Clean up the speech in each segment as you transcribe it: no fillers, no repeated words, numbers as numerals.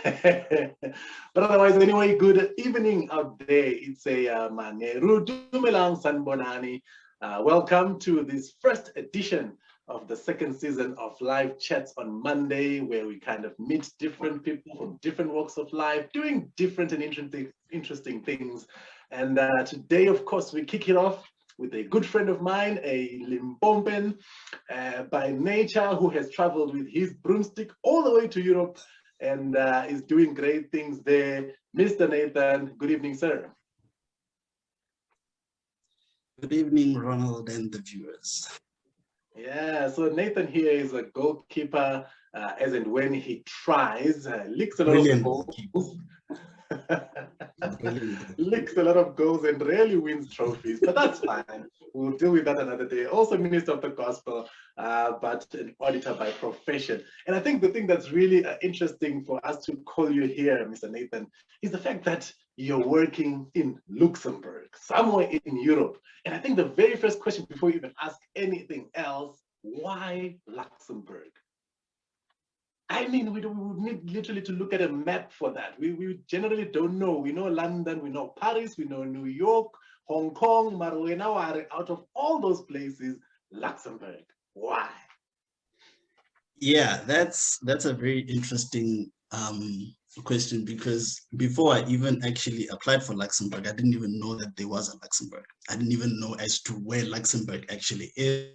But otherwise, anyway, good evening out there. It's a Maneru Dumelang Sanbonani. Welcome to this first edition of the second season of Live Chats on Monday, where we kind of meet different people from different walks of life, doing different and interesting things. And today, of course, we kick it off with a good friend of mine, a Limbomben by nature, who has traveled with his broomstick all the way to Europe and is doing great things there. Mr. Nathan, good evening, sir. Good evening, Ronald and the viewers. Yeah, so Nathan here is a goalkeeper, as and when he tries, licks a lot of goals. Licks a lot of goals and rarely wins trophies, but that's fine. We'll deal with that another day. Also minister of the gospel, but an auditor by profession. And I think the thing that's really interesting for us to call you here, Mr. Nathan, is the fact that you're working in Luxembourg, somewhere in Europe. And I think the very first question before you even ask anything else, why Luxembourg? I mean, we would need literally to look at a map for that. We generally don't know. We know London, we know Paris, we know New York, Hong Kong, Maruenaware. Out of all those places, Luxembourg. Why? Yeah, that's a very interesting question, because before I even actually applied for Luxembourg, I didn't even know that there was a Luxembourg. I didn't even know as to where Luxembourg actually is.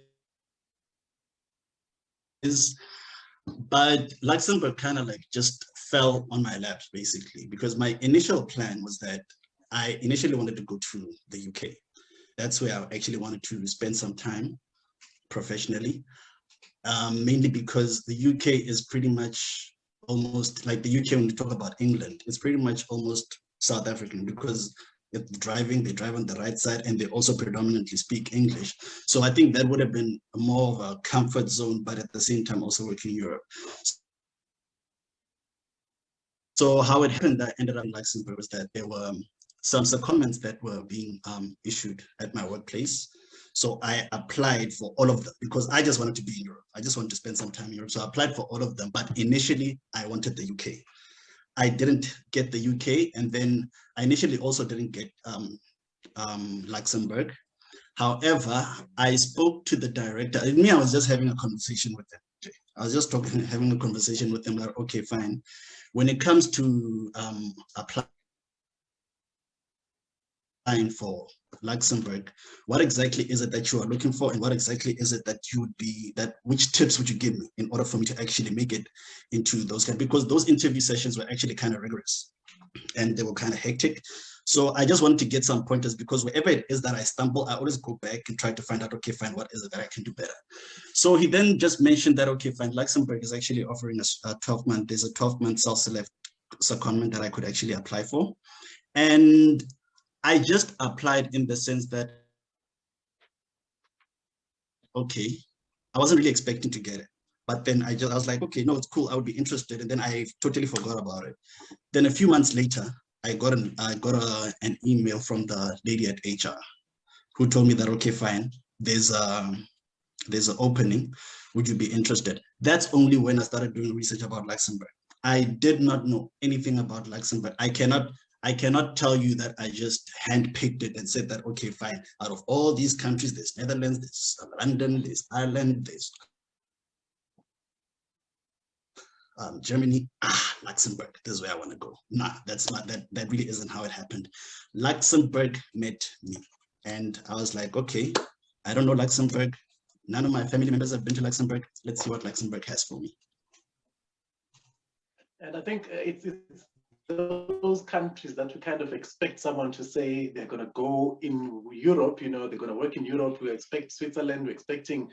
But Luxembourg kind of like just fell on my lap, basically, because my initial plan was that I initially wanted to go to the UK. That's where I actually wanted to spend some time professionally, mainly because the UK is pretty much almost like the UK when we talk about England. It's pretty much almost South African, because if they drive on the right side, and they also predominantly speak English. So I think that would have been more of a comfort zone, but at the same time also working in Europe. So how it happened, I ended up in Luxembourg, was that there were some secondments that were being issued at my workplace. So I applied for all of them because I just wanted to be in Europe. I just wanted to spend some time in Europe. So I applied for all of them, but initially I wanted the UK. I didn't get the UK, and then I initially also didn't get Luxembourg. However, I spoke to the director. I was just having a conversation with them. I was just having a conversation with them, like, okay, fine. When it comes to applying for Luxembourg, what exactly is it that you are looking for, and what exactly is it that you would be, which tips would you give me in order for me to actually make it into those kind, because those interview sessions were actually kind of rigorous and they were kind of hectic. So I just wanted to get some pointers, because wherever it is that I stumble, I always go back and try to find out, okay, fine, what is it that I can do better? So he then just mentioned that, okay, fine, Luxembourg is actually offering a 12-month, there's a 12-month self-select secondment that I could actually apply for. And I just applied in the sense that, okay, I wasn't really expecting to get it. But then I was like, okay, no, it's cool, I would be interested. And then I totally forgot about it. Then a few months later, I got an email from the lady at HR who told me that, okay, fine, there's an opening. Would you be interested? That's only when I started doing research about Luxembourg. I did not know anything about Luxembourg. I cannot tell you that I just handpicked it and said that, okay, fine, out of all these countries, there's Netherlands, there's London, there's Ireland, there's Germany, Luxembourg, this is where I want to go. Nah, that's not, that really isn't how it happened. Luxembourg met me, and I was like, okay, I don't know Luxembourg. None of my family members have been to Luxembourg. Let's see what Luxembourg has for me. And I think it's those countries that we kind of expect someone to say they're going to go in Europe, they're going to work in Europe. We expect Switzerland, we're expecting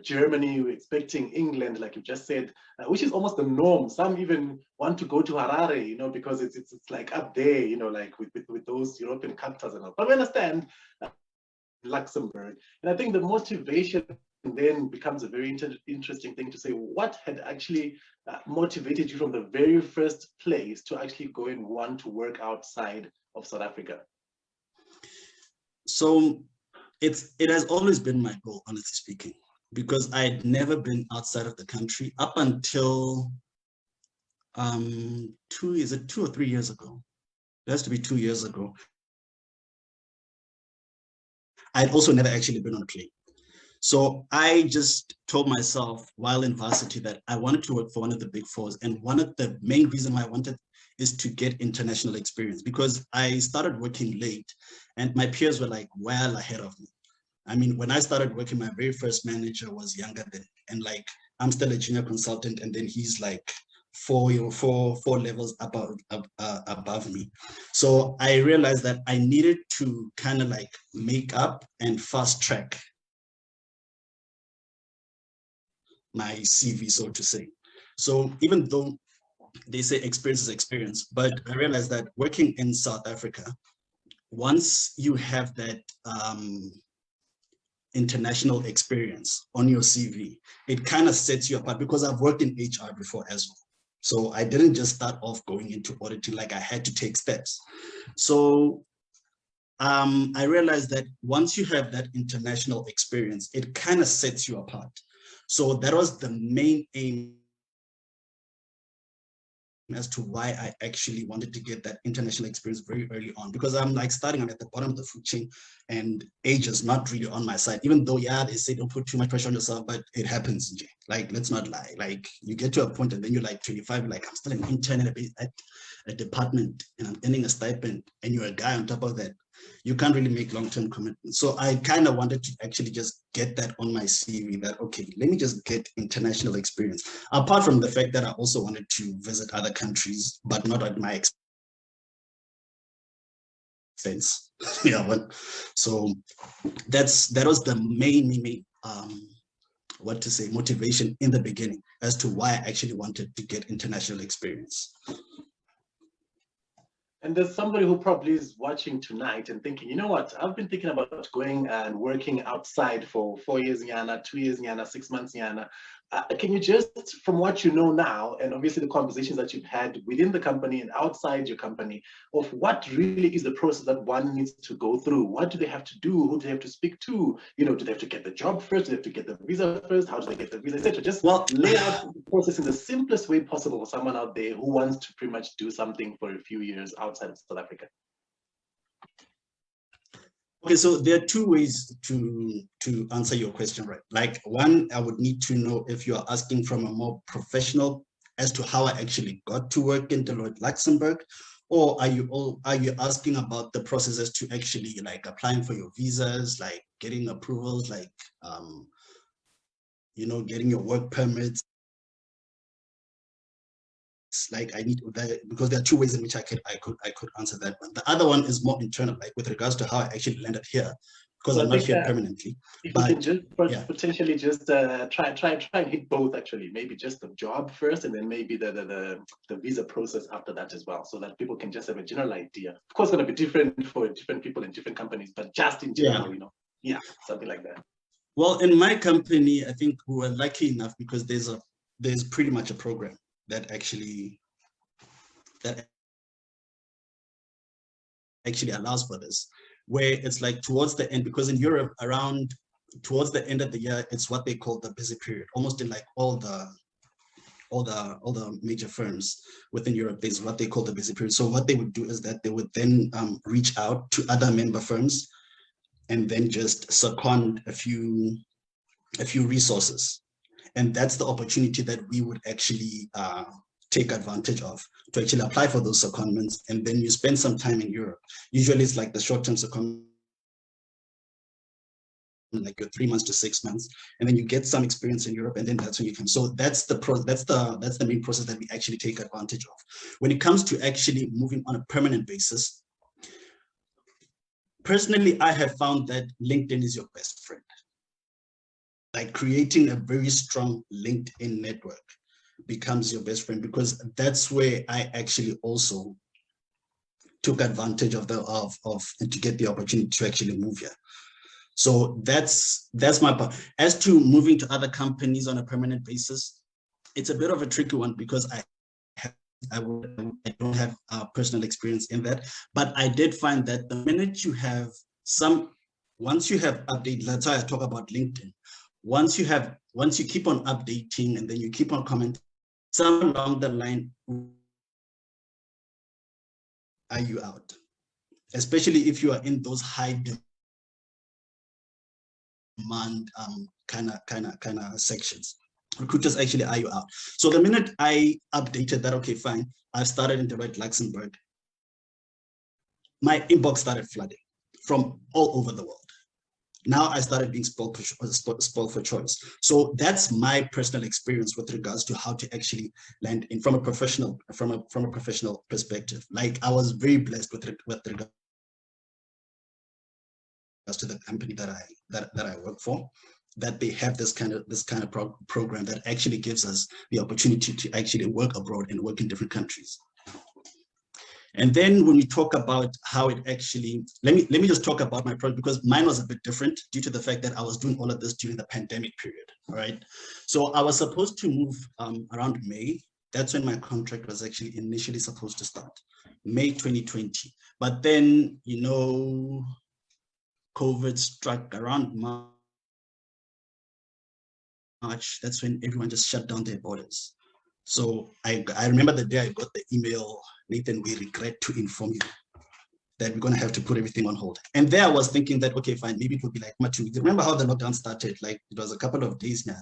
Germany, we're expecting England, like you just said, which is almost the norm. Some even want to go to Harare, because it's like up there, like with those European capitals and all. But we understand Luxembourg. And I think the motivation then becomes a very interesting thing to say, what had actually motivated you from the very first place to actually go and want to work outside of South Africa? So it has always been my goal, honestly speaking, because I had never been outside of the country up until Is it 2 or 3 years ago? It has to be 2 years ago. I'd also never actually been on a plane. So I just told myself while in varsity that I wanted to work for one of the big fours. And one of the main reasons why I wanted is to get international experience, because I started working late and my peers were like well ahead of me. I mean, when I started working, my very first manager was younger than, and like I'm still a junior consultant, and then he's like four levels above me. So I realized that I needed to kind of like make up and fast track my CV, so to say. So even though they say experience is experience, but I realized that working in South Africa, once you have that international experience on your CV, it kind of sets you apart, because I've worked in HR before as well. So I didn't just start off going into auditing, like I had to take steps. So I realized that once you have that international experience, it kind of sets you apart. So that was the main aim as to why I actually wanted to get that international experience very early on, because I'm like starting, I'm at the bottom of the food chain and age is not really on my side, even though, yeah, they say don't put too much pressure on yourself, but it happens. Like, let's not lie. Like you get to a point and then you're like 25, like I'm still an intern at a department and I'm earning a stipend, and you're a guy on top of that. You can't really make long-term commitments. So I kind of wanted to actually just get that on my CV that, okay, let me just get international experience. Apart from the fact that I also wanted to visit other countries, but not at my expense. Yeah, but so that was the main what to say, motivation in the beginning as to why I actually wanted to get international experience. And there's somebody who probably is watching tonight and thinking, you know what, I've been thinking about going and working outside for 4 years in Ghana, 2 years in Ghana, 6 months in Ghana. Can you just, from what you know now, and obviously the conversations that you've had within the company and outside your company, of what really is the process that one needs to go through? What do they have to do? Who do they have to speak to? You know, do they have to get the job first? Do they have to get the visa first? How do they get the visa, etc.? Just lay out the process in the simplest way possible for someone out there who wants to pretty much do something for a few years outside of South Africa. Okay, so there are two ways to answer your question, right? Like one, I would need to know if you are asking from a more professional as to how I actually got to work in Deloitte Luxembourg, or are you asking about the processes to actually like applying for your visas, like getting approvals, like you know, getting your work permits? Like I need that, because there are two ways in which I could answer that one. The other one is more internal, like with regards to how I actually landed here, because I'm not here permanently. If you can just potentially just try and hit both, actually, maybe just the job first, and then maybe the visa process after that as well, so that people can just have a general idea. Of course, it's going to be different for different people in different companies, but just in general, you know, something like that. Well, in my company, I think we were lucky enough because there's pretty much a program that actually allows for this, where it's like towards the end, because in Europe, towards the end of the year, it's what they call the busy period. Almost in like all the major firms within Europe, there's what they call the busy period. So what they would do is that they would then reach out to other member firms and then just second a few resources. And that's the opportunity that we would actually take advantage of, to actually apply for those secondments. And then you spend some time in Europe. Usually it's like the short-term secondment, like your 3 months to 6 months, and then you get some experience in Europe, and then that's when you come. So that's the main process that we actually take advantage of. When it comes to actually moving on a permanent basis, personally, I have found that LinkedIn is your best friend. Like creating a very strong LinkedIn network becomes your best friend, because that's where I actually also took advantage of to get the opportunity to actually move here. So that's my part. As to moving to other companies on a permanent basis, it's a bit of a tricky one, because I don't have personal experience in that, but I did find that the minute you have once you have updated, that's why I talk about LinkedIn. Once you keep on updating and then you keep on commenting somewhere along the line, are you out? Especially if you are in those high demand kind of sections. Recruiters actually eye you out. So the minute I updated that, okay, fine, I've started in Deloitte Luxembourg, my inbox started flooding from all over the world. Now I started being spoke for choice. So that's my personal experience with regards to how to actually land in from a professional perspective. Like I was very blessed with regards to the company that I work for, that they have this kind of program that actually gives us the opportunity to actually work abroad and work in different countries. And then when we talk about how it actually, let me just talk about my project, because mine was a bit different due to the fact that I was doing all of this during the pandemic period, right? So I was supposed to move around May. That's when my contract was actually initially supposed to start, May 2020. But then, you know, COVID struck around March. That's when everyone just shut down their borders. So I remember the day I got the email, Nathan, we regret to inform you that we're going to have to put everything on hold. And there I was thinking that, okay, fine, maybe it would be like much. Remember how the lockdown started? Like it was a couple of days now.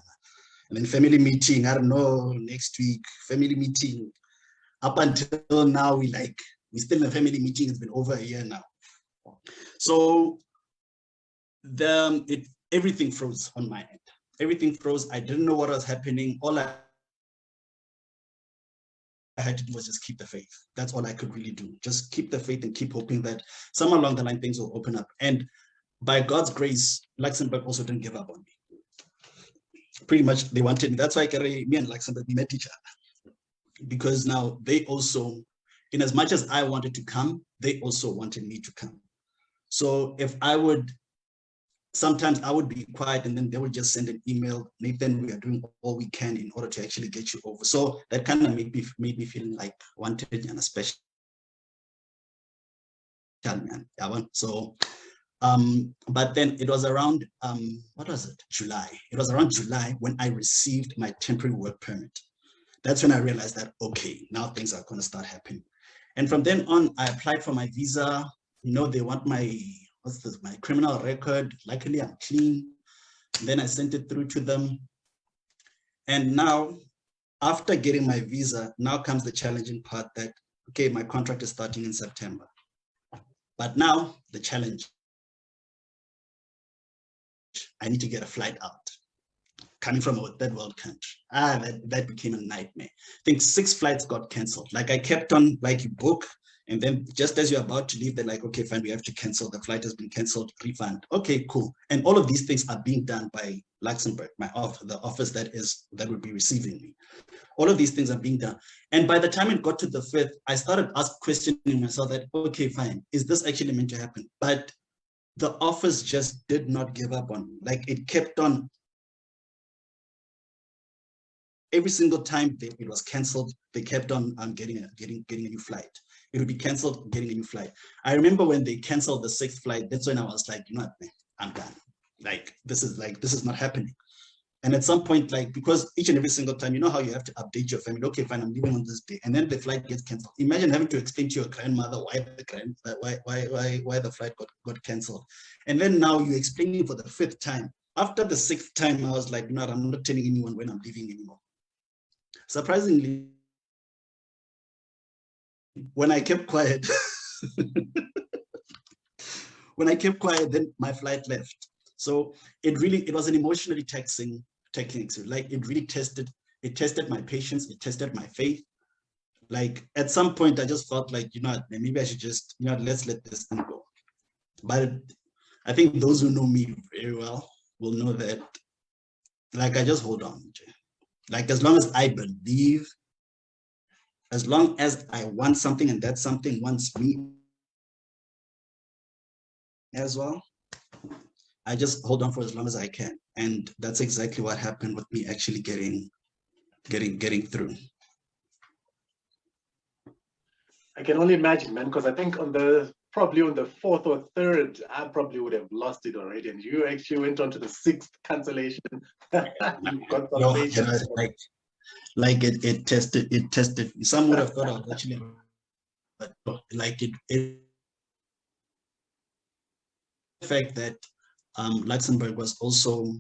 And then family meeting, I don't know, next week, family meeting. Up until now, we're still in a family meeting. It's been over a year now. So everything froze on my end. Everything froze. I didn't know what was happening. All I had to do was just keep the faith. That's all I could really do. Just keep the faith and keep hoping that somewhere along the line things will open up. And by God's grace, Luxembourg also didn't give up on me. Pretty much they wanted me. That's why me and Luxembourg, we met each other. Because now they also, in as much as I wanted to come, they also wanted me to come. So if I would, sometimes I would be quiet and then they would just send an email, Nathan, we are doing all we can in order to actually get you over. So that kind of made me feel like wanted and a special man. So, but then it was around, what was it? July. It was around July when I received my temporary work permit. That's when I realized that, okay, now things are going to start happening. And from then on, I applied for my visa. You know, they want my criminal record. Luckily, I'm clean. And then I sent it through to them. And now, after getting my visa, now comes the challenging part that, okay, my contract is starting in September. But now, the challenge, I need to get a flight out. Coming from a third world country. That became a nightmare. I think 6 flights got canceled. Like I kept on, like you book, and then just as you're about to leave, they're like, okay, fine, we have to cancel. The flight has been canceled, refund. Okay, cool. And all of these things are being done by Luxembourg, the office that would be receiving me. All of these things are being done. And by the time it got to the 5th, I started questioning myself that, okay, fine, is this actually meant to happen? But the office just did not give up on me. Like it kept on. Every single time it was canceled, they kept on getting a new flight. It would be canceled, getting a new flight. I remember when they canceled the 6th flight, that's when I was like, you know what, man, I'm done. This is not happening. And at some point, like, because each and every single time, you know how you have to update your family, okay, fine, I'm leaving on this day. And then the flight gets canceled. Imagine having to explain to your grandmother why the flight got canceled. And then now you're explaining for the 5th time. After the 6th time, I was like, no, I'm not telling anyone when I'm leaving anymore. Surprisingly, when I kept quiet, then my flight left. So it was an emotionally taxing experience. Like it really tested my patience, it tested my faith. Like at some point, I just felt like, you know, maybe I should just, you know, let's let this thing go. But I think those who know me very well will know that, like, I just hold on. Like as long as I believe, as long as I want something and that something wants me as well, I just hold on for as long as I can. And that's exactly what happened with me actually getting through. I can only imagine, man, because I think probably on the 4th or 3rd, I probably would have lost it already. And you actually went on to the 6th cancellation. You've got some patience. Like it tested. Some would have thought I was actually, but like it the fact that Luxembourg was also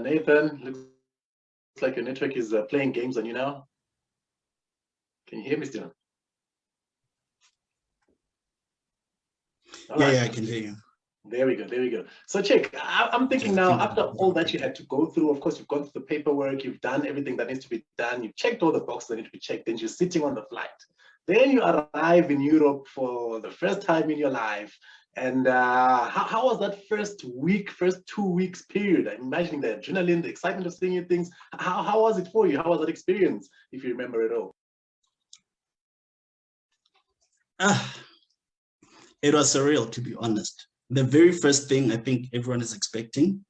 Nathan, looks like your network is playing games on you now. Can you hear me still? yeah, yeah, I can hear you. There we go. There we go. So, check. I'm thinking now, after all that you had to go through, of course, you've gone through the paperwork, you've done everything that needs to be done, you've checked all the boxes that need to be checked, and you're sitting on the flight. Then you arrive in Europe for the first time in your life. And how was that first week, first 2 weeks period? I'm imagining the adrenaline, the excitement of seeing new things. How was it for you? How was that experience, if you remember it all? It was surreal, to be honest. The very first thing I think everyone is expecting,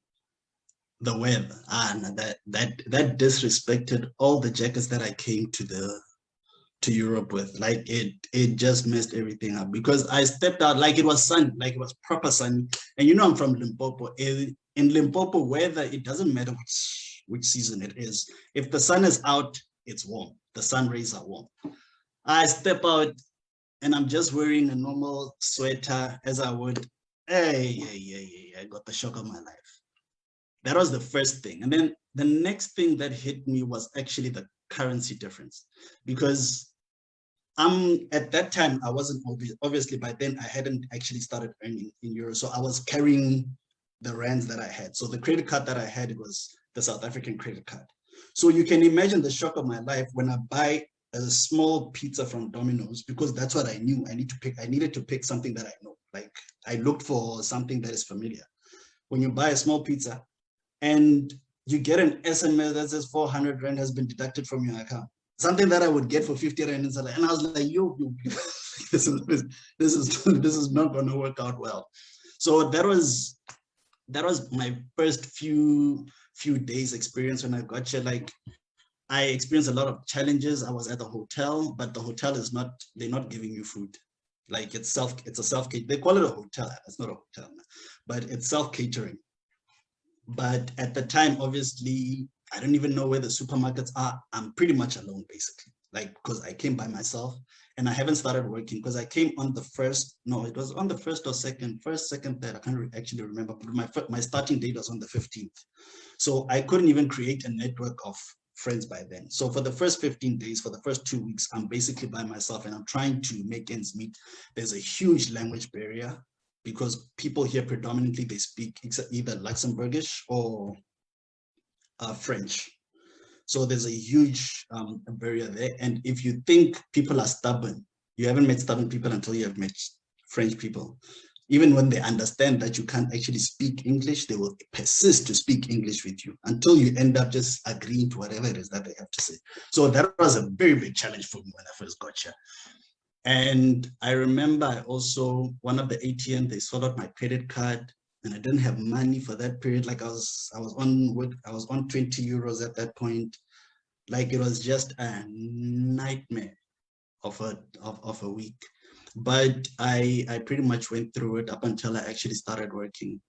the weather. No, that disrespected all the jackets that I came to Europe with. Like it just messed everything up because I stepped out like it was sun, like it was proper sun. And you know I'm from Limpopo. In Limpopo weather, it doesn't matter which season it is. If the sun is out, it's warm. The sun rays are warm. I step out and I'm just wearing a normal sweater as I would. Hey, I got the shock of my life. That was the first thing. And then the next thing that hit me was actually the currency difference. Because at that time, I wasn't obviously by then I hadn't actually started earning in euros. So I was carrying the rands that I had. So the credit card that I had, it was the South African credit card. So you can imagine the shock of my life when I buy a small pizza from Domino's, because that's what I knew. I needed to pick something that I know. Like I looked for something that is familiar. When you buy a small pizza and you get an SMS that says 400 rand has been deducted from your account, something that I would get for 50 rand and I was like, yo, this is not going to work out well. So that was my first few days experience when I got here. Like I experienced a lot of challenges. I was at the hotel, but the hotel is not, they're not giving you food. Like it's a self-catering. They call it a hotel. It's not a hotel, but it's self-catering. But at the time, obviously, I don't even know where the supermarkets are. I'm pretty much alone, basically, like because I came by myself and I haven't started working because I came on the first, no, it was on the first or second, third, I can't actually remember, but my starting date was on the 15th. So I couldn't even create a network of friends by then. So for the first 15 days, for the first 2 weeks, I'm basically by myself and I'm trying to make ends meet. There's a huge language barrier because people here predominantly, they speak either Luxembourgish or French. So there's a huge barrier there. And if you think people are stubborn, you haven't met stubborn people until you have met French people. Even when they understand that you can't actually speak English, they will persist to speak English with you until you end up just agreeing to whatever it is that they have to say. So that was a very big challenge for me when I first got here. And I remember I also, one of the ATM, they sold out my credit card and I didn't have money for that period. Like I was on 20 euros at that point. Like it was just a nightmare of a week. But I pretty much went through it up until I actually started working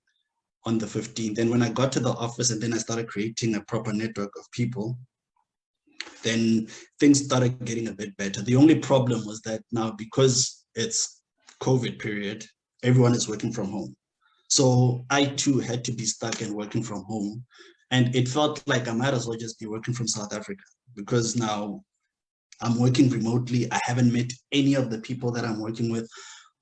on the 15th. And when I got to the office and then I started creating a proper network of people, then things started getting a bit better. The only problem was that now, because it's COVID period, everyone is working from home. So I too had to be stuck and working from home. And it felt like I might as well just be working from South Africa because now I'm working remotely. I haven't met any of the people that I'm working with.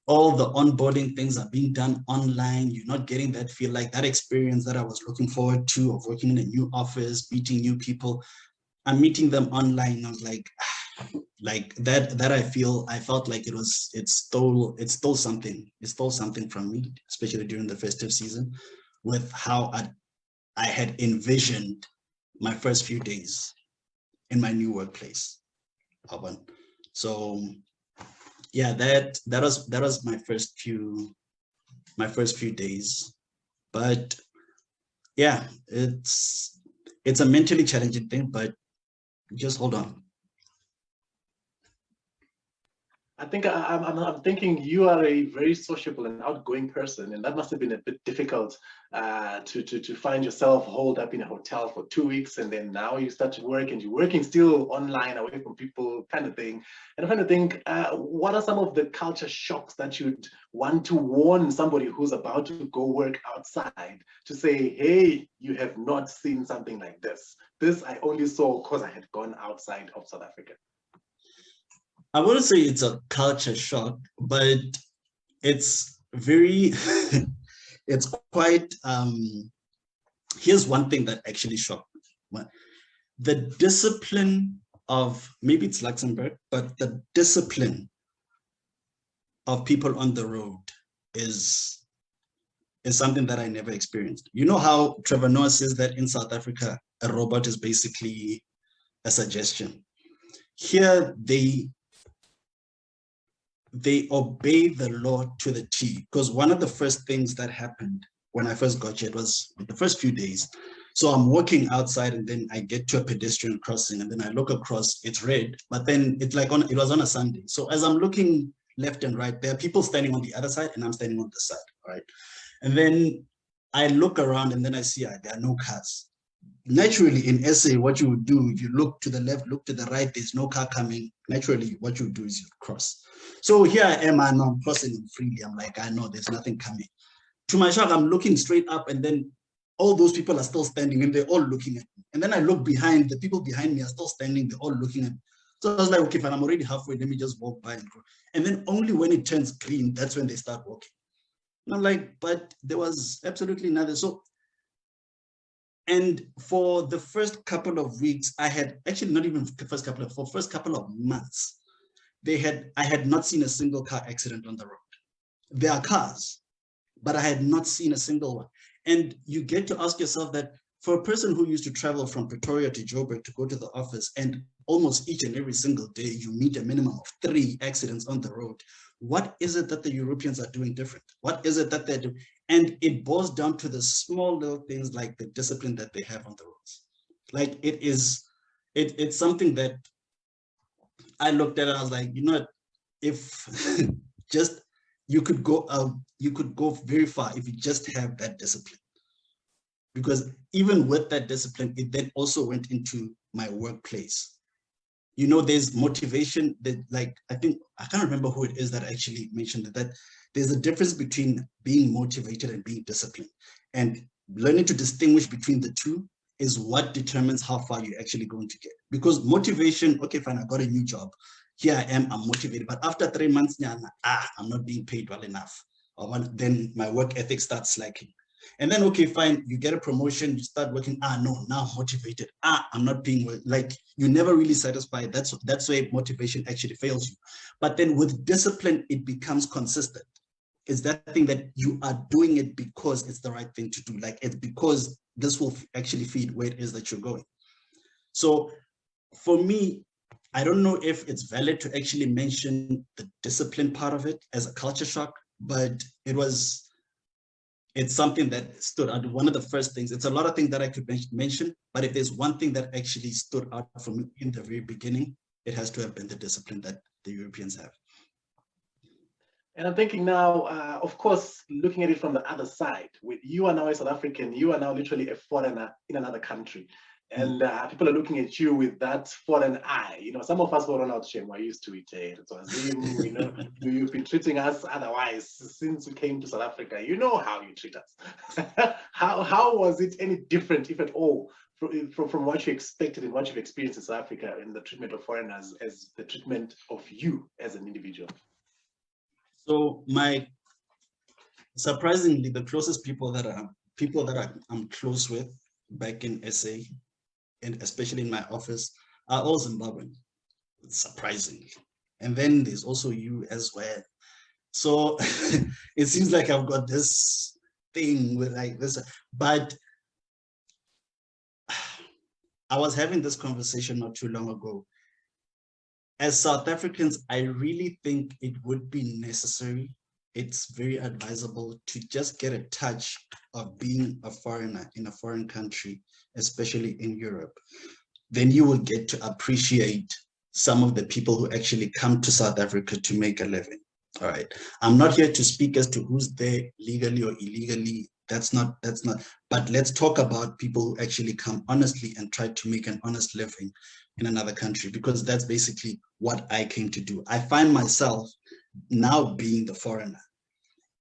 All the onboarding things are being done online. You're not getting that feel, like that experience that I was looking forward to of working in a new office, meeting new people. I'm meeting them online. I was like that I felt like it stole something from me, especially during the festive season, with how I had envisioned my first few days in my new workplace. So yeah, that was my first few days But yeah, it's a mentally challenging thing, but just hold on. I think I'm thinking you are a very sociable and outgoing person, and that must have been a bit difficult to find yourself holed up in a hotel for 2 weeks, and then now you start to work, and you're working still online, away from people, kind of thing. And I'm trying to think, what are some of the culture shocks that you'd want to warn somebody who's about to go work outside to say, hey, you have not seen something like this. This I only saw because I had gone outside of South Africa. I wouldn't say it's a culture shock, but it's very, it's quite, here's one thing that actually shocked me. The discipline of, maybe it's Luxembourg, but the discipline of people on the road is something that I never experienced. You know how Trevor Noah says that in South Africa, a robot is basically a suggestion. Here, they obey the law to the T, because one of the first things that happened when I first got here, it was the first few days. So I'm walking outside, and then I get to a pedestrian crossing, and then I look across, it's red, but then it's like it was on a Sunday. So as I'm looking left and right, there are people standing on the other side, and I'm standing on the side, right? And then I look around, and then I see there are no cars. Naturally, in SA, what you would do, if you look to the left, look to the right, there's no car coming. Naturally, what you would do is you cross. So here I am, and I'm crossing freely. I'm like, I know there's nothing coming. To my shock, I'm looking straight up, and then all those people are still standing, and they're all looking at me. And then I look behind, the people behind me are still standing, they're all looking at me. So I was like, okay, fine, I'm already halfway, let me just walk by and go. And then only when it turns green, that's when they start walking. And I'm like, but there was absolutely nothing. So, and for the first couple of weeks, I had actually not even the first couple of months, I had not seen a single car accident on the road. There are cars, but I had not seen a single one. And you get to ask yourself that for a person who used to travel from Pretoria to Joburg to go to the office, and almost each and every single day you meet a minimum of 3 accidents on the road, what is it that the Europeans are doing different? What is it that they're doing? And it boils down to the small little things like the discipline that they have on the roads. Like it's something that I looked at and I was like, you know what, if just you could go very far if you just have that discipline. Because even with that discipline, it then also went into my workplace. You know, there's motivation that, like, I can't remember who it is that actually mentioned that there's a difference between being motivated and being disciplined. And learning to distinguish between the two is what determines how far you're actually going to get. Because motivation, okay, fine, I got a new job. Here I am, I'm motivated. But after 3 months, I'm not being paid well enough. Then my work ethic starts slacking. And then, okay, fine, you get a promotion, you start working, no, now I'm motivated. I'm not being, like, you're never really satisfied. That's where motivation actually fails you. But then with discipline, it becomes consistent. It's that thing that you are doing it because it's the right thing to do. Like, it's because this will actually feed where it is that you're going. So for me, I don't know if it's valid to actually mention the discipline part of it as a culture shock, but it's something that stood out. One of the first things, it's a lot of things that I could mention, but if there's one thing that actually stood out for me in the very beginning, it has to have been the discipline that the Europeans have. And I'm thinking now, of course, looking at it from the other side, with you are now a South African, you are now literally a foreigner in another country. And people are looking at you with that foreign eye. You know, some of us were on out shame. We're used to it. So Azim, you know, you've been treating us otherwise since we came to South Africa. You know how you treat us. How was it any different, if at all, from what you expected and what you've experienced in South Africa in the treatment of foreigners as the treatment of you as an individual? So surprisingly, the closest people that I'm close with back in SA, and especially in my office, are all Zimbabwean, surprisingly. And then there's also you as well. So it seems like I've got this thing with like this, but I was having this conversation not too long ago. As South Africans, I really think it would be necessary it's very advisable to just get a touch of being a foreigner in a foreign country, especially in Europe. Then you will get to appreciate some of the people who actually come to South Africa to make a living. All right. I'm not here to speak as to who's there legally or illegally. That's not, but let's talk about people who actually come honestly and try to make an honest living in another country, because that's basically what I came to do. I find myself now being the foreigner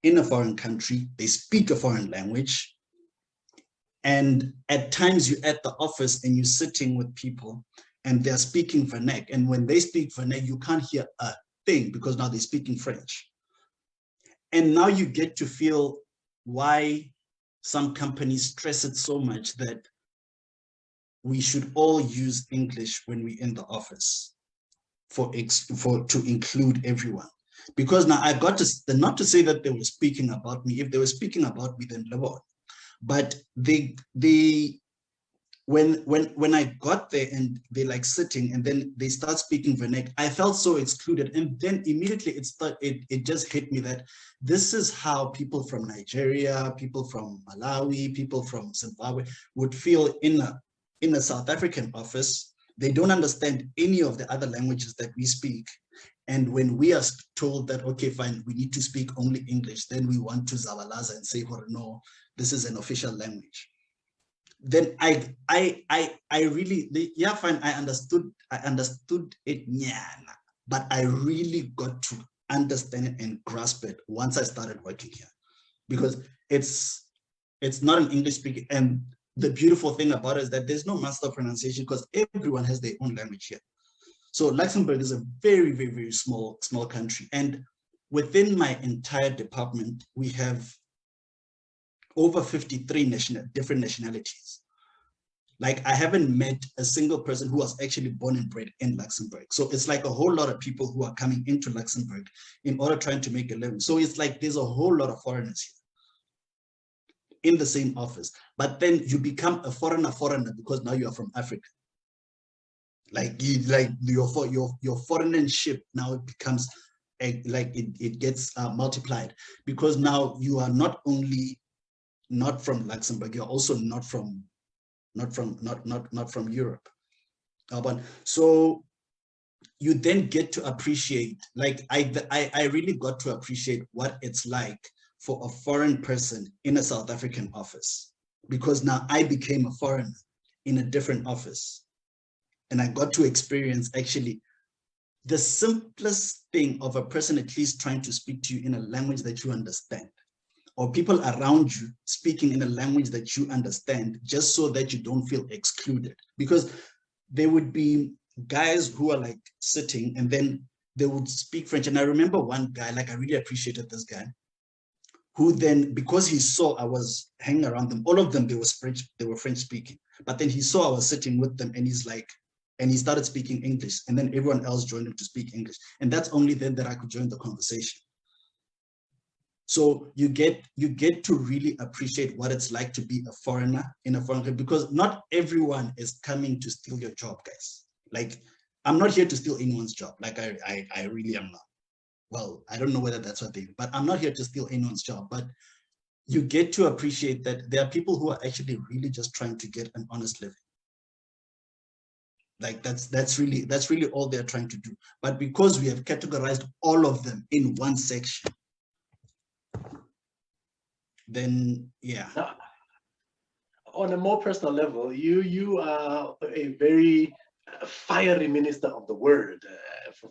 in a foreign country. They speak a foreign language. And at times you're at the office and you're sitting with people and they're speaking Vernac. And when they speak Vernac, you can't hear a thing because now they're speaking French. And now you get to feel why some companies stress it so much that we should all use English when we're in the office to include everyone. Because now I got to, not to say that they were speaking about me. If they were speaking about me, then Lebo. But when I got there and they like sitting and then they start speaking Vernac, I felt so excluded. And then immediately it just hit me that this is how people from Nigeria, people from Malawi, people from Zimbabwe would feel in a South African office. They don't understand any of the other languages that we speak. And when we are told that, okay, fine, we need to speak only English, then we want to Zawalaza and say, oh, no, this is an official language. Then I really, yeah, fine, I understood it, but I really got to understand it and grasp it once I started working here, because it's not an English speaking. And the beautiful thing about it is that there's no master pronunciation because everyone has their own language here. So Luxembourg is a very, very, very small country. And within my entire department, we have over 53 different nationalities. Like I haven't met a single person who was actually born and bred in Luxembourg. So it's like a whole lot of people who are coming into Luxembourg in order trying to make a living. So it's like there's a whole lot of foreigners here in the same office. But then you become a foreigner because now you are from Africa. Like your foreignship now it becomes it gets multiplied, because now you are not only not from Luxembourg, you're also not from Europe. So you then get to appreciate, like I really got to appreciate what it's like for a foreign person in a South African office, because now I became a foreigner in a different office. And I got to experience actually the simplest thing of a person at least trying to speak to you in a language that you understand, or people around you speaking in a language that you understand, just so that you don't feel excluded. Because there would be guys who are like sitting and then they would speak French. And I remember one guy, like I really appreciated this guy, who then, because he saw I was hanging around them, all of them, they were French speaking. But then he saw I was sitting with them and he's like, and he started speaking English, and then everyone else joined him to speak English. And that's only then that I could join the conversation. So you get to really appreciate what it's like to be a foreigner in a foreign country, because not everyone is coming to steal your job, guys. Like, I'm not here to steal anyone's job. Like I really am not. Well, I don't know whether that's what they do, but I'm not here to steal anyone's job. But you get to appreciate that there are people who are actually really just trying to get an honest living. Like that's really all they're trying to do. But because we have categorized all of them in one section, then yeah. Now, on a more personal level, you are a very fiery minister of the word.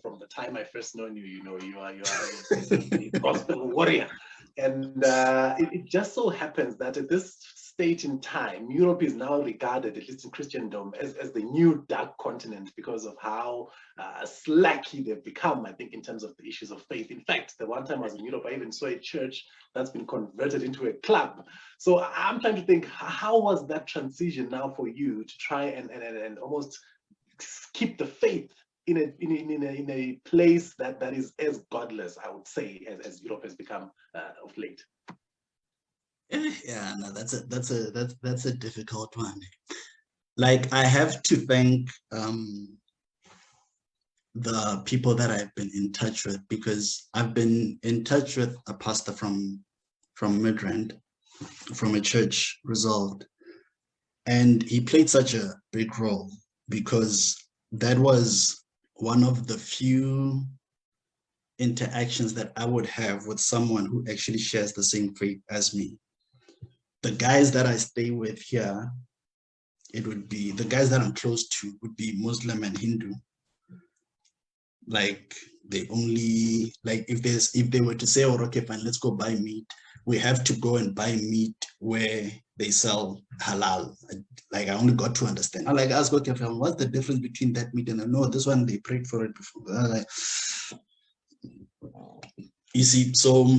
From the time I first known you, you are a gospel warrior, and it just so happens that at this stage in time, Europe is now regarded, at least in Christendom, as the new dark continent because of how slacky they've become, I think, in terms of the issues of faith. In fact, the one time I was in Europe, I even saw a church that's been converted into a club. So I'm trying to think, how was that transition now for you to try and almost keep the faith in a place that is as godless, I would say, as Europe has become of late? Yeah, no, that's a difficult one. Like I have to thank the people that I've been in touch with, because I've been in touch with a pastor from Midrand, from a church, Resolved, and he played such a big role because that was one of the few interactions that I would have with someone who actually shares the same faith as me. The guys that I stay with here, it would be the guys that I'm close to would be Muslim and Hindu. Like they only, like if they were to say, oh, okay, fine, let's go buy meat, we have to go and buy meat where they sell halal. Like I only got to understand. I like ask, okay, fine, what's the difference between that meat and no, this one they prayed for it before. Like, you see, so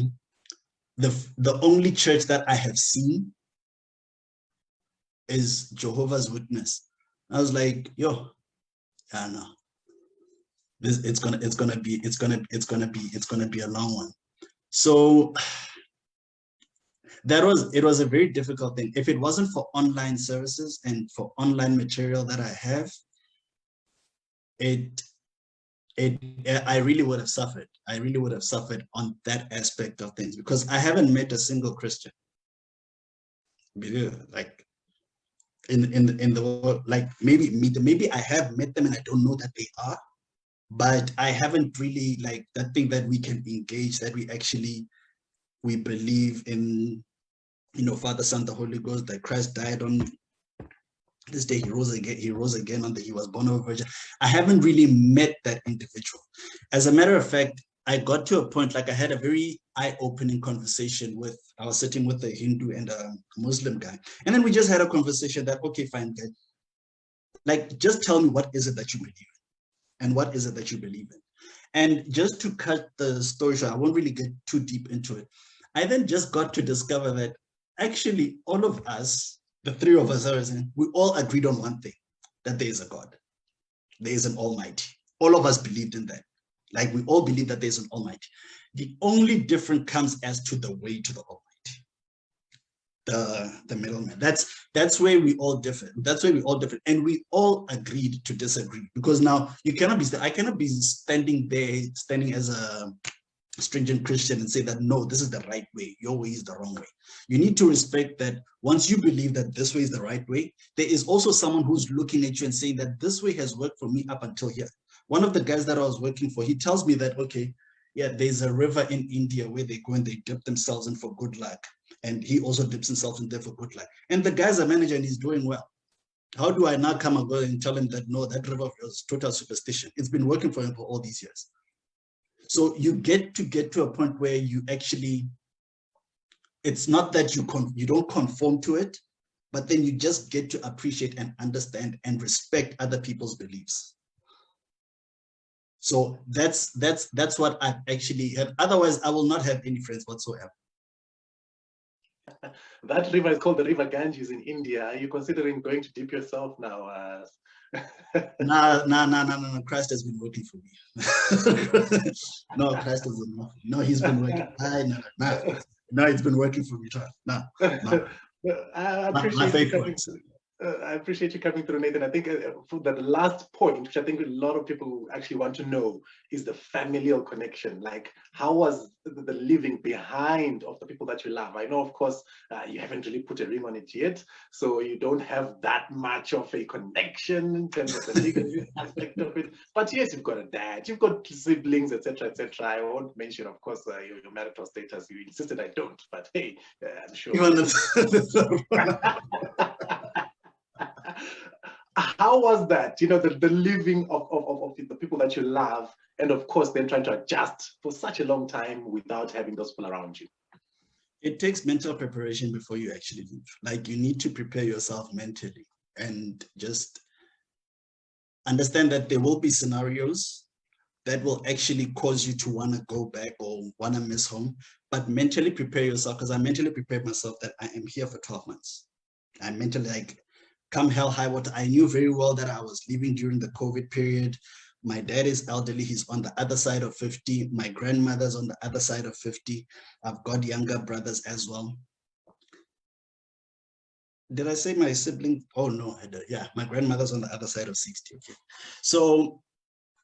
the only church that I have seen is Jehovah's Witness. I was like, yo, I don't know. It's gonna be a long one. So it was a very difficult thing. If it wasn't for online services and for online material that I have, I really would have suffered. I really would have suffered on that aspect of things because I haven't met a single Christian. Like in the world, like maybe I have met them and I don't know that they are, but I haven't really like that thing that we can engage, that we believe in, Father, Son, the Holy Ghost, that Christ died on this day, he rose again on he was born of a virgin. I haven't really met that individual. As a matter of fact, I got to a point, like I had a very eye-opening conversation I was sitting with a Hindu and a Muslim guy. And then we just had a conversation that, okay, fine, guy, like, just tell me what is it that you believe in and what is it that you believe in. And just to cut the story short, I won't really get too deep into it. I then just got to discover that actually all of us, the three of us, we all agreed on one thing, that there is a God. There is an Almighty. All of us believed in that. Like we all believe that there's an Almighty. The only difference comes as to the way to the Almighty, the middleman. That's where we all differ. That's where we all differ. And we all agreed to disagree because now I cannot be standing as a stringent Christian and say that, no, this is the right way, your way is the wrong way. You need to respect that once you believe that this way is the right way, there is also someone who's looking at you and saying that this way has worked for me up until here. One of the guys that I was working for, he tells me that, okay, yeah, there's a river in India where they go and they dip themselves in for good luck. And he also dips himself in there for good luck. And the guy's a manager and he's doing well. How do I now come and go and tell him that, no, that river was total superstition? It's been working for him for all these years. So you get to a point where you actually, it's not that you don't conform to it, but then you just get to appreciate and understand and respect other people's beliefs. So that's what I've actually had. Otherwise, I will not have any friends whatsoever. That river is called the River Ganges in India. Are you considering going to dip yourself now? No. Christ has been working for me. No, Christ has been working. No, he's been working. No, it's been working for me. No. I appreciate you coming through, Nathan. I think for that last point, which I think a lot of people actually want to know, is the familial connection. Like, how was the living behind of the people that you love? I know, of course, you haven't really put a ring on it yet, so you don't have that much of a connection in terms of the legal aspect of it. But yes, you've got a dad, you've got siblings, etc., etc. I won't mention, of course, your marital status. You insisted I don't, but hey, I'm sure. How was that? The living of the people that you love, and of course, then trying to adjust for such a long time without having those people around you. It takes mental preparation before you actually leave. Like you need to prepare yourself mentally and just understand that there will be scenarios that will actually cause you to want to go back or want to miss home, but mentally prepare yourself, because I mentally prepared myself that I am here for 12 months. I mentally, like, come hell high water. I knew very well that I was leaving during the COVID period. My dad is elderly. He's on the other side of 50. My grandmother's on the other side of 50. I've got younger brothers as well. Did I say my sibling? Oh, no. Yeah, my grandmother's on the other side of 60. Okay. So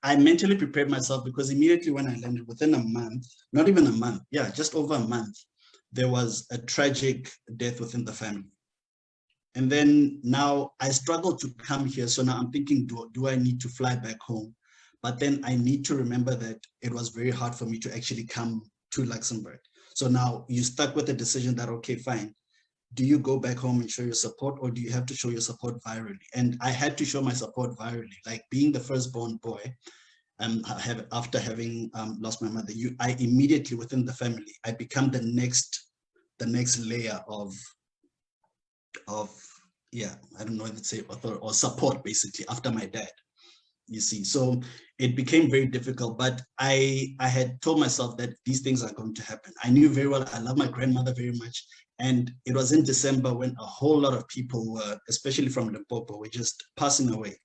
I mentally prepared myself because immediately when I landed, within a month, not even a month, yeah, just over a month, there was a tragic death within the family. And then now I struggle to come here. So now I'm thinking, do I need to fly back home? But then I need to remember that it was very hard for me to actually come to Luxembourg. So now you stuck with the decision that, okay, fine. Do you go back home and show your support, or do you have to show your support virally? And I had to show my support virally, like being the firstborn boy. After having lost my mother, I immediately within the family, I become the next layer of yeah, I don't know if it's say author or support basically after my dad. You see, so it became very difficult, but I had told myself that these things are going to happen. I knew very well I love my grandmother very much, and it was in December when a whole lot of people were, especially from Limpopo, were just passing away.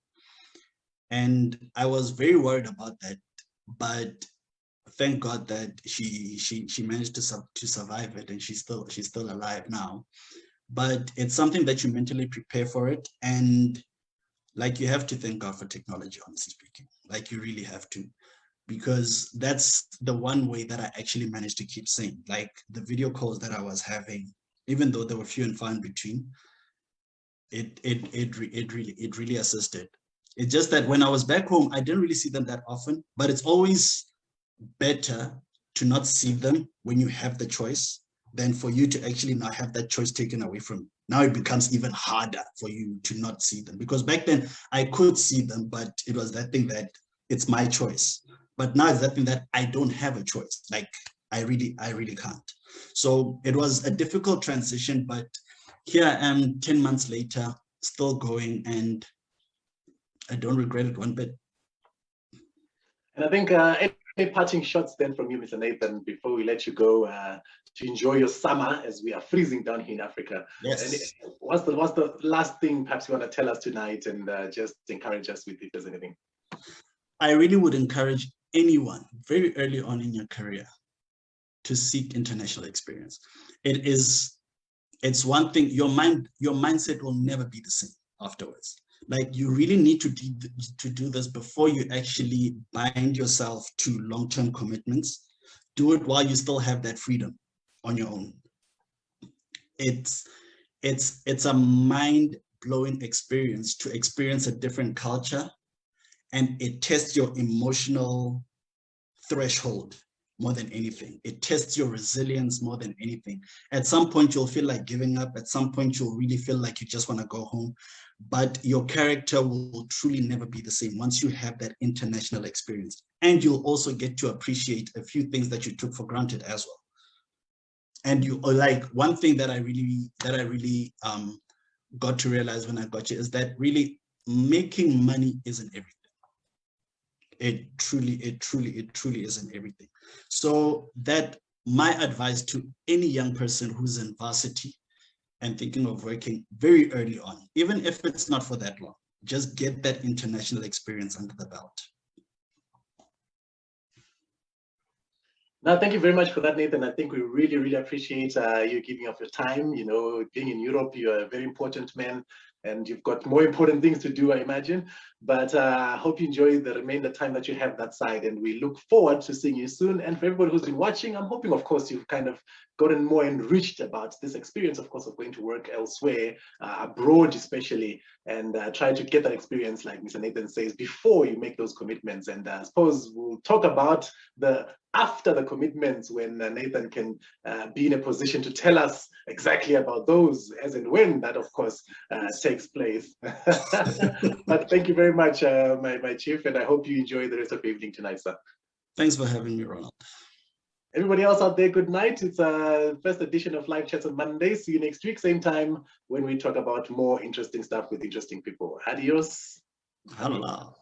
And I was very worried about that, but thank God that she managed to survive it, and she's still alive now. But it's something that you mentally prepare for it, and like you have to thank God for technology, honestly speaking. Like you really have to, because that's the one way that I actually managed to keep sane. Like the video calls that I was having, even though they were few and far in between, it really assisted. It's just that when I was back home, I didn't really see them that often, but it's always better to not see them when you have the choice than for you to actually not have that choice taken away from you. Now it becomes even harder for you to not see them, because back then I could see them, but it was that thing that it's my choice. But now it's that thing that I don't have a choice. Like I really can't. So it was a difficult transition, but here I am 10 months later, still going, and I don't regret it one bit. And I think any parting shots then from you, Mr. Nathan, before we let you go to enjoy your summer as we are freezing down here in Africa. Yes. And what's the last thing perhaps you want to tell us tonight, and just encourage us with if there's anything? I really would encourage anyone very early on in your career to seek international experience. It's one thing, your mindset will never be the same afterwards. Like you really need to do this before you actually bind yourself to long-term commitments. Do it while you still have that freedom on your own. It's a mind-blowing experience to experience a different culture, and it tests your emotional threshold more than anything. It tests your resilience more than anything. At some point, you'll feel like giving up. At some point, you'll really feel like you just want to go home. But your character will truly never be the same once you have that international experience. And you'll also get to appreciate a few things that you took for granted as well. And you like one thing that I really got to realize when I got here is that really making money isn't everything. It truly isn't everything. So that my advice to any young person who's in varsity and thinking of working very early on, even if it's not for that long, just get that international experience under the belt. No, thank you very much for that, Nathan. I think we really appreciate you giving up your time. You know, being in Europe, you're a very important man, and you've got more important things to do, I imagine. But I hope you enjoy the remainder time that you have that side, and we look forward to seeing you soon. And for everybody who's been watching, I'm hoping, of course, you've kind of gotten more enriched about this experience, of course, of going to work elsewhere, abroad especially, and try to get that experience, like Mr. Nathan says, before you make those commitments. And I suppose we'll talk about the after the commitments, when Nathan can be in a position to tell us exactly about those, as and when that, of course, takes place. But thank you very much, my chief, and I hope you enjoy the rest of the evening tonight, sir. Thanks for having me, Ronald. Everybody else out there, good night. It's a first edition of Live Chats on Monday. See you next week, same time, when we talk about more interesting stuff with interesting people. Adios. Hello.